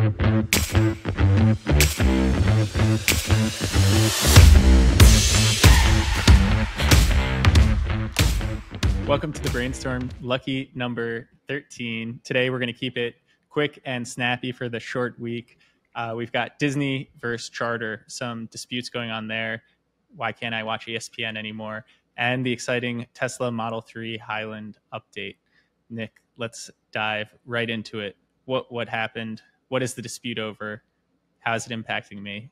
Welcome to the Brainstorm, lucky number 13. Today we're going to keep it quick and snappy for the short week. We've got Disney versus Charter, some disputes going on there. Why can't I watch ESPN anymore? And the exciting Tesla Model 3 Highlander update. Nick, let's dive right into it. What happened? What is the dispute over? How is it impacting me?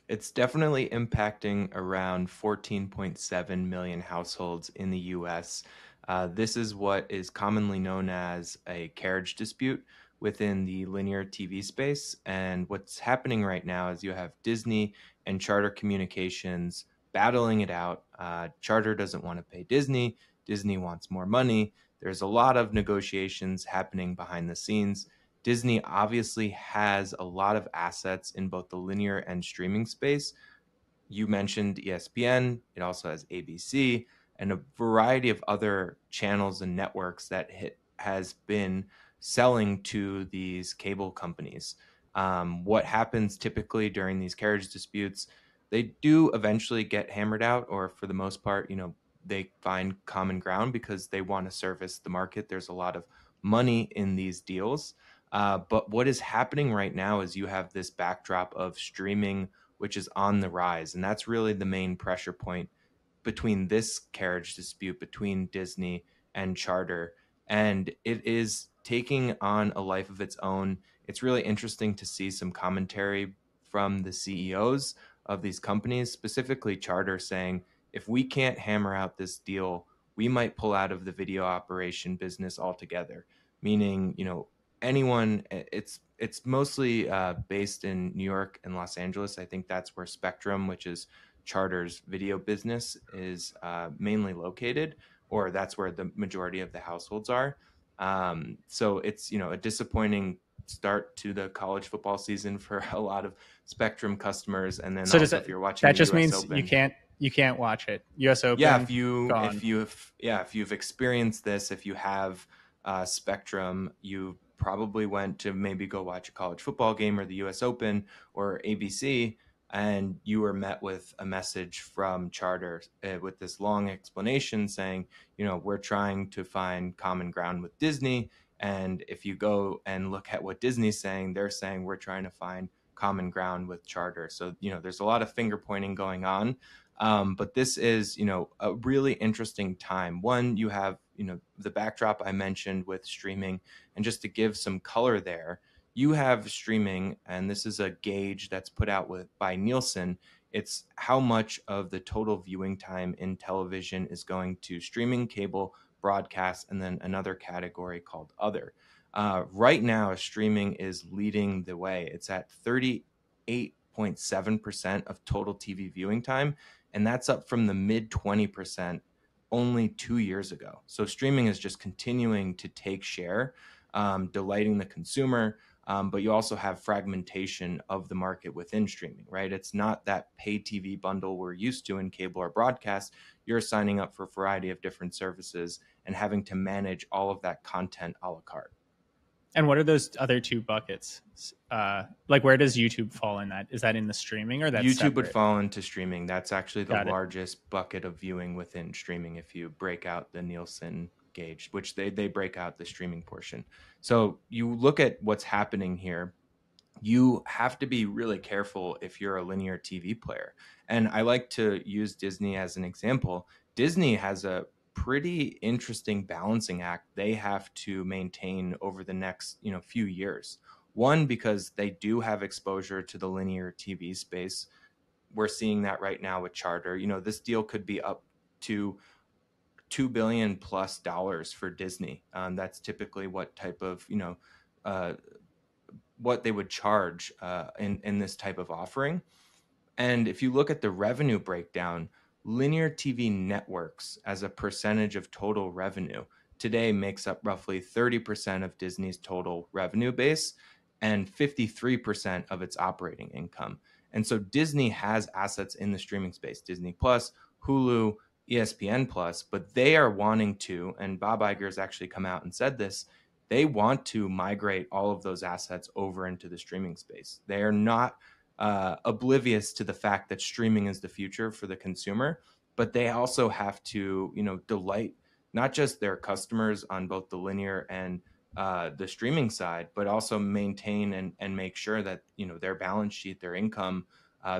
It's definitely impacting around 14.7 million households in the US. This is what is commonly known as a carriage dispute within the linear TV space. And what's happening right now is you have Disney and Charter Communications battling it out. Charter doesn't want to pay Disney. Disney wants more money. There's a lot of negotiations happening behind the scenes. Disney obviously has a lot of assets in both the linear and streaming space. You mentioned ESPN. It also has ABC and a variety of other channels and networks that it has been selling to these cable companies. What happens typically during these carriage disputes, they do eventually get hammered out, or for the most part, they find common ground because they want to service the market. There's a lot of money in these deals. But what is happening right now is you have this backdrop of streaming, which is on the rise. And that's really the main pressure point between this carriage dispute between Disney and Charter. And it is taking on a life of its own. It's really interesting to see some commentary from the CEOs of these companies, specifically Charter, saying, if we can't hammer out this deal, we might pull out of the video operation business altogether. Meaning, anyone, it's mostly based in New York and Los Angeles. I think that's where Spectrum, which is Charter's video business, is mainly located, or that's where the majority of the households are. So it's, a disappointing start to the college football season for a lot of Spectrum customers. And then also if you're watching that just US means Open, you can't watch it. US Open. Yeah, if you've experienced this, if you have Spectrum, you probably went to maybe go watch a college football game or the US Open or ABC, and you were met with a message from Charter with this long explanation saying, we're trying to find common ground with Disney. And if you go and look at what Disney's saying, they're saying we're trying to find common ground with Charter. So, there's a lot of finger pointing going on. But this is, a really interesting time. One, you have, the backdrop I mentioned with streaming, and just to give some color there, you have streaming, and this is a gauge that's put out by Nielsen. It's how much of the total viewing time in television is going to streaming, cable, broadcast, and then another category called other. Right now, streaming is leading the way. It's at 38.7% of total TV viewing time, and that's up from the mid 20% only 2 years ago. So streaming is just continuing to take share, delighting the consumer. But you also have fragmentation of the market within streaming, right? It's not that pay TV bundle we're used to in cable or broadcast. You're signing up for a variety of different services and having to manage all of that content a la carte. And what are those other two buckets? Where does YouTube fall in that? Is that in the streaming, or that's YouTube separate? Would fall into streaming. That's actually the Got it. largest bucket of viewing within streaming if you break out the Nielsen gauge, which they break out the streaming portion. So you look at what's happening here. You have to be really careful if you're a linear TV player. And I like to use Disney as an example. Disney has a pretty interesting balancing act they have to maintain over the next few years. One, because they do have exposure to the linear TV space. We're seeing that right now with Charter. This deal could be up to $2 billion plus for Disney. That's typically what type of what they would charge in this type of offering. And if you look at the revenue breakdown, linear TV networks as a percentage of total revenue today makes up roughly 30% of Disney's total revenue base and 53% of its operating income. And so Disney has assets in the streaming space, Disney Plus, Hulu, ESPN Plus, but they are wanting to, and Bob Iger has actually come out and said this, they want to migrate all of those assets over into the streaming space. They are not oblivious to the fact that streaming is the future for the consumer, but they also have to, delight not just their customers on both the linear and the streaming side, but also maintain and make sure that their balance sheet, their income,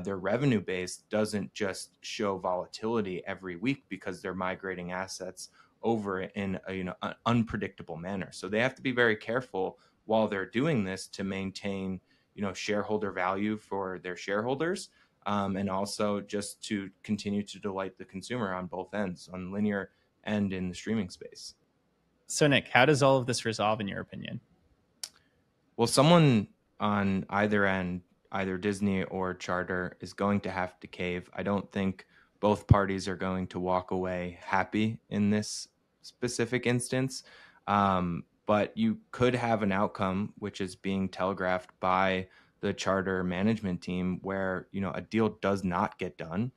their revenue base doesn't just show volatility every week because they're migrating assets over in an unpredictable manner. So they have to be very careful while they're doing this to maintain shareholder value for their shareholders, and also just to continue to delight the consumer on both ends, on linear and in the streaming space. So Nick, how does all of this resolve in your opinion? Well, someone on either end, either Disney or Charter, is going to have to cave. I don't think both parties are going to walk away happy in this specific instance. But you could have an outcome which is being telegraphed by the Charter management team where, a deal does not get done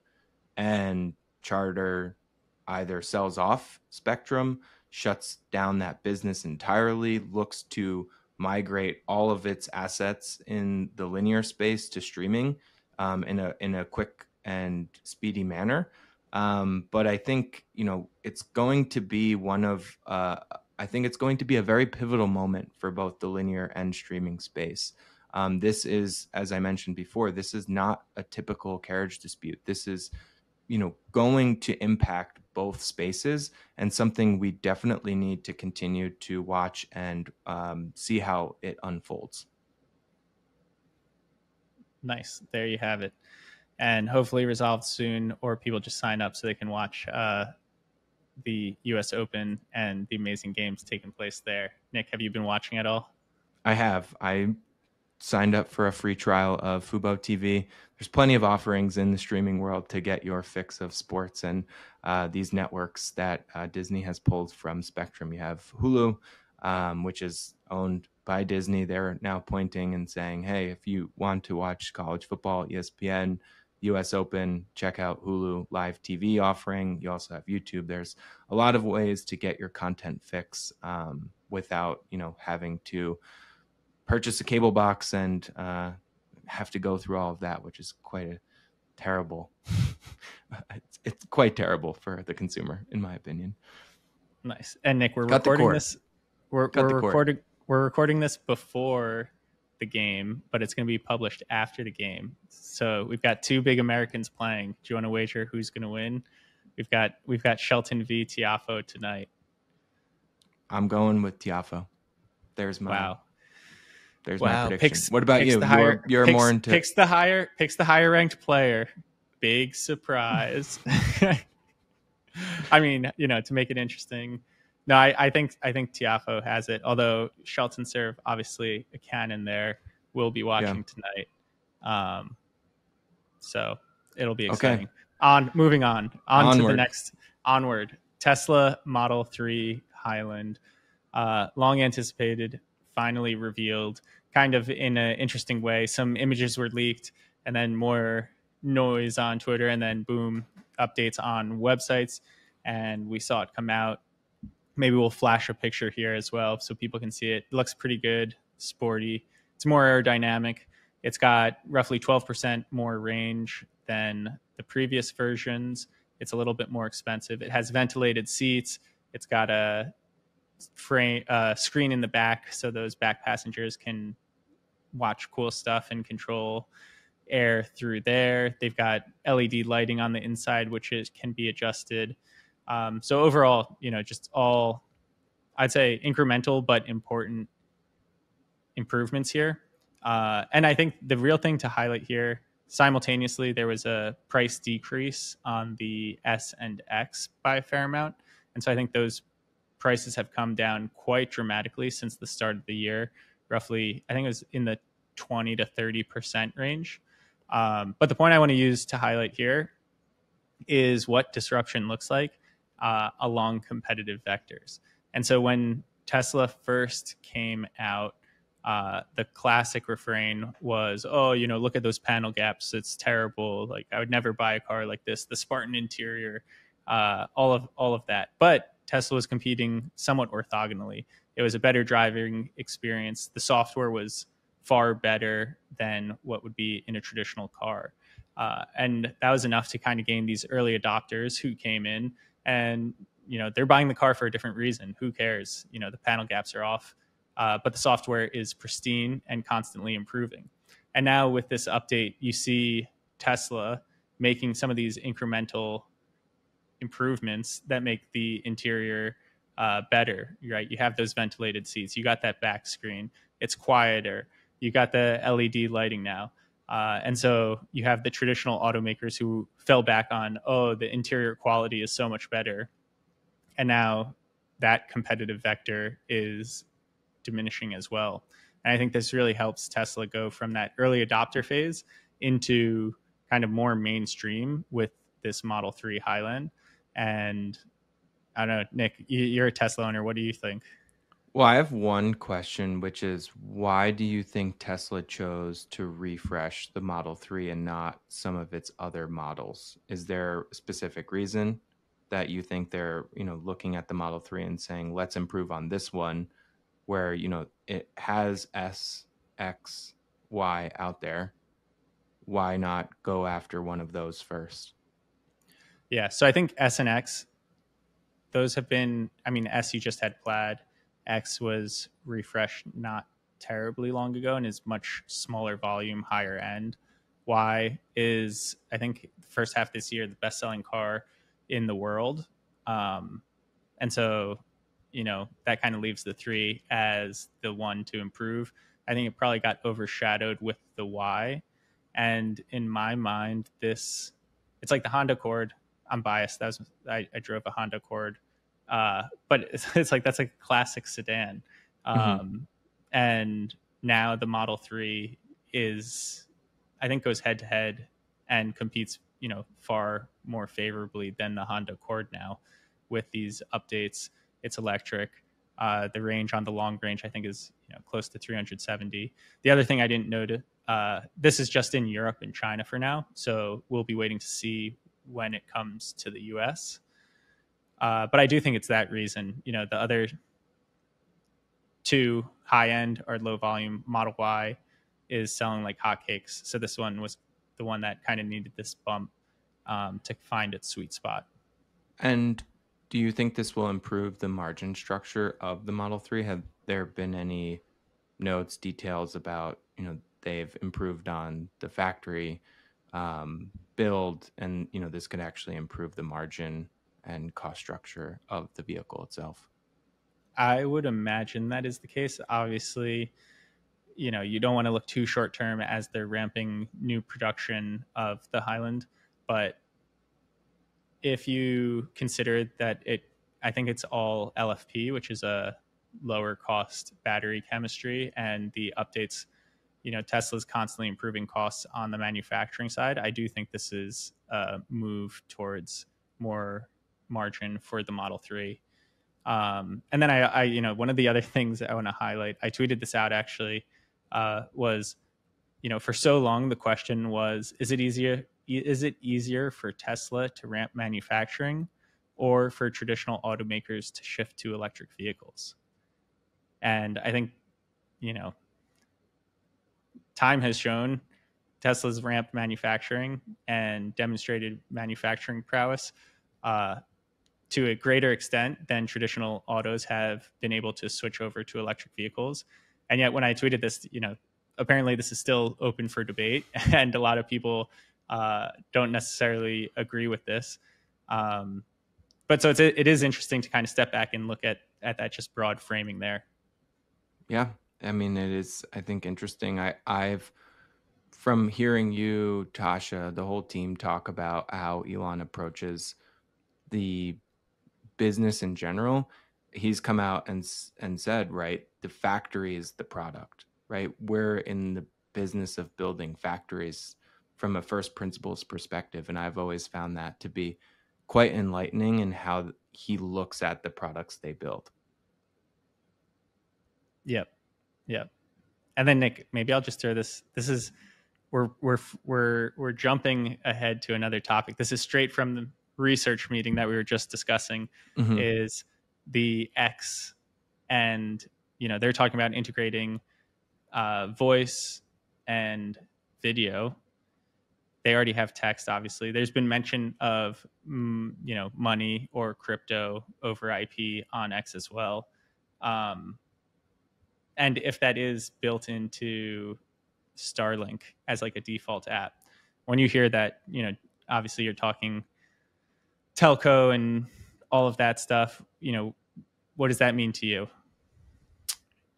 and Charter either sells off Spectrum, shuts down that business entirely, looks to migrate all of its assets in the linear space to streaming in a quick and speedy manner. But I think it's going to be I think it's going to be a very pivotal moment for both the linear and streaming space. This is, as I mentioned before, this is not a typical carriage dispute. This is going to impact both spaces, and something we definitely need to continue to watch and see how it unfolds. Nice. There you have it. And hopefully resolved soon, or people just sign up so they can watch the US Open and the amazing games taking place there. Nick, have you been watching at all? I have. I signed up for a free trial of Fubo TV. There's plenty of offerings in the streaming world to get your fix of sports and these networks that Disney has pulled from Spectrum. You have Hulu, which is owned by Disney. They're now pointing and saying, hey, if you want to watch college football, ESPN, US Open, check out Hulu live TV offering. You also have YouTube. There's a lot of ways to get your content fix without having to purchase a cable box and have to go through all of that, which is quite a terrible. It's quite terrible for the consumer, in my opinion. Nice. And Nick, we're recording this. We're recording this before the game, but it's going to be published after the game. So we've got two big Americans playing. Do you want to wager who's going to win? We've got Shelton v Tiafoe tonight. I'm going with Tiafoe. There's my my prediction. What about you? You're more into picks the higher ranked player. Big surprise. I mean, to make it interesting. No, I think Tiafoe has it. Although Shelton serve, obviously a cannon there. We'll be watching tonight. So it'll be exciting. Okay. Moving on to the next. Onward. Tesla Model 3 Highland, long anticipated, finally revealed, kind of in an interesting way. Some images were leaked, and then more noise on Twitter, and then boom, updates on websites, and we saw it come out. Maybe we'll flash a picture here as well so people can see it. It looks pretty good, sporty. It's more aerodynamic. It's got roughly 12% more range than the previous versions. It's a little bit more expensive. It has ventilated seats. It's got a screen in the back so those back passengers can watch cool stuff and control air through there. They've got LED lighting on the inside, which can be adjusted. So overall, just all, I'd say, incremental but important improvements here. And I think the real thing to highlight here, simultaneously, there was a price decrease on the S and X by a fair amount. And so I think those prices have come down quite dramatically since the start of the year. Roughly, I think it was in the 20 to 30% range. But the point I want to use to highlight here is what disruption looks like along competitive vectors. And so when Tesla first came out, the classic refrain was, look at those panel gaps. It's terrible. Like, I would never buy a car like this. The Spartan interior, all of that. But Tesla was competing somewhat orthogonally. It was a better driving experience. The software was far better than what would be in a traditional car. And that was enough to kind of gain these early adopters who came in, and they're buying the car for a different reason. Who cares? The panel gaps are off, but the software is pristine and constantly improving. And now with this update, you see Tesla making some of these incremental improvements that make the interior better, right? You have those ventilated seats. You got that back screen. It's quieter. You got the LED lighting now. And so you have the traditional automakers who fell back on, oh, the interior quality is so much better. And now that competitive vector is diminishing as well. And I think this really helps Tesla go from that early adopter phase into kind of more mainstream with this Model 3 Highland. And I don't know, Nick, you're a Tesla owner. What do you think? Well, I have one question, which is why do you think Tesla chose to refresh the Model 3 and not some of its other models? Is there a specific reason that you think they're, looking at the Model 3 and saying, let's improve on this one, where, it has S, X, Y out there? Why not go after one of those first? Yeah, so I think S and X, those have been, S, you just had Plaid. X was refreshed not terribly long ago and is much smaller volume, higher end. Y is, I think, first half this year, the best selling car in the world. And so, that kind of leaves the 3 as the one to improve. I think it probably got overshadowed with the Y. And in my mind, it's like the Honda Accord. I'm biased. I drove a Honda Accord, but it's like that's a classic sedan. And now the Model 3 is, I think, goes head to head and competes, far more favorably than the Honda Accord now with these updates. It's electric. The range on the long range, I think, is close to 370. The other thing I didn't note, this is just in Europe and China for now, so we'll be waiting to see when it comes to the US. But I do think it's that reason. The other 2 high end or low volume. Model Y is selling like hotcakes, so this one was the one that kind of needed this bump to find its sweet spot. And do you think this will improve the margin structure of the Model 3? Have there been any notes, details about, they've improved on the factory build, and, this could actually improve the margin and cost structure of the vehicle itself? I would imagine that is the case. Obviously, you don't want to look too short term as they're ramping new production of the Highland, but if you consider that I think it's all LFP, which is a lower cost battery chemistry, and the updates, Tesla's constantly improving costs on the manufacturing side. I do think this is a move towards more margin for the Model 3. And then I one of the other things I want to highlight, I tweeted this out actually, was, for so long the question was, is it easier for Tesla to ramp manufacturing or for traditional automakers to shift to electric vehicles? And I think, time has shown Tesla's ramped manufacturing and demonstrated manufacturing prowess to a greater extent than traditional autos have been able to switch over to electric vehicles. And yet when I tweeted this, apparently this is still open for debate, and a lot of people don't necessarily agree with this. But so it is interesting to kind of step back and look at that just broad framing there. Yeah, it is, I think, interesting. I've from hearing you, Tasha, the whole team talk about how Elon approaches the business in general, he's come out and said, right, the factory is the product, right? We're in the business of building factories from a first principles perspective, and I've always found that to be quite enlightening in how he looks at the products they build. Yep. And then Nick, maybe I'll just throw this. This is we're jumping ahead to another topic. This is straight from the research meeting that we were just discussing. Is the X and they're talking about integrating voice and video. They already have text, obviously. There's been mention of money or crypto over IP on X as well. And if that is built into Starlink as like a default app, when you hear that, obviously you're talking telco and all of that stuff, what does that mean to you?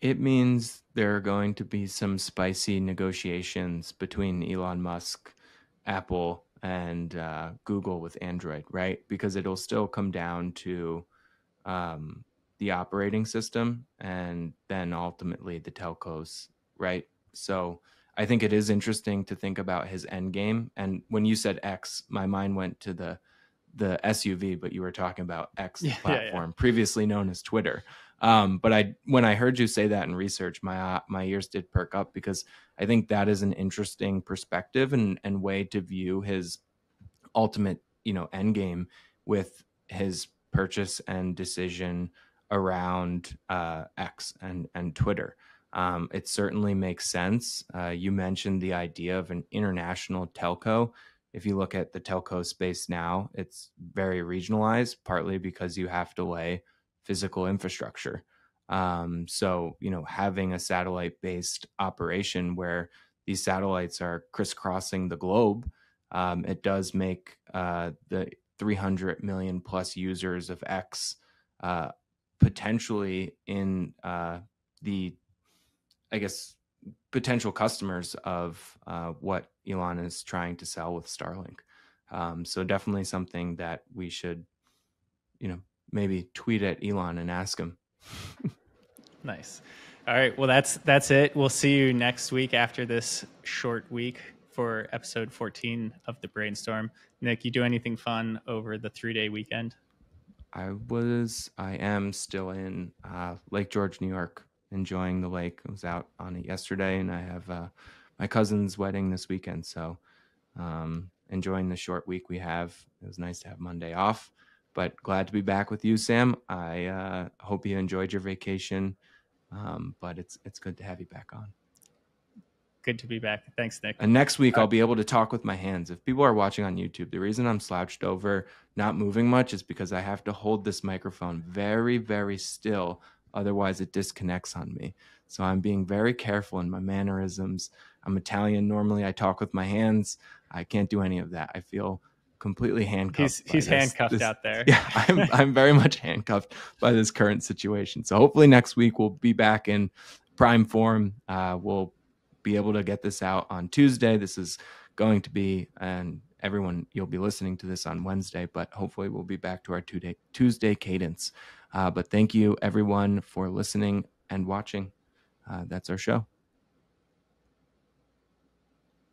It means there are going to be some spicy negotiations between Elon Musk, Apple, and Google with Android, right? Because it'll still come down to the operating system and then ultimately the telcos, right? So I think it is interesting to think about his end game. And when you said X, my mind went to the SUV, but you were talking about X platform, previously known as Twitter. But when I heard you say that in research, my ears did perk up, because I think that is an interesting perspective and way to view his ultimate, end game with his purchase and decision around X and Twitter. It certainly makes sense. You mentioned the idea of an international telco. If you look at the telco space now, it's very regionalized, partly because you have to lay physical infrastructure. So, having a satellite-based operation where these satellites are crisscrossing the globe, it does make the 300 million plus users of X potentially in the, I guess, potential customers of what Elon is trying to sell with Starlink. So definitely something that we should, maybe tweet at Elon and ask him. Nice. All right. Well, that's it. We'll see you next week after this short week for episode 14 of the Brainstorm. Nick, you do anything fun over the 3-day weekend? I am still in Lake George, New York, enjoying the lake. I was out on it yesterday, and I have my cousin's wedding this weekend. So enjoying the short week we have. It was nice to have Monday off, but glad to be back with you, Sam. I hope you enjoyed your vacation, but it's good to have you back on. Good to be back. Thanks, Nick. And next week, I'll be able to talk with my hands. If people are watching on YouTube, the reason I'm slouched over, not moving much, is because I have to hold this microphone very, very still. Otherwise, it disconnects on me. So I'm being very careful in my mannerisms. I'm Italian. Normally, I talk with my hands. I can't do any of that. I feel completely handcuffed. He's handcuffed out there. Yeah, I'm very much handcuffed by this current situation. So hopefully next week we'll be back in prime form. We'll be able to get this out on Tuesday. This is going to be, and everyone, you'll be listening to this on Wednesday, but hopefully we'll be back to our Tuesday cadence. But thank you everyone for listening and watching. That's our show.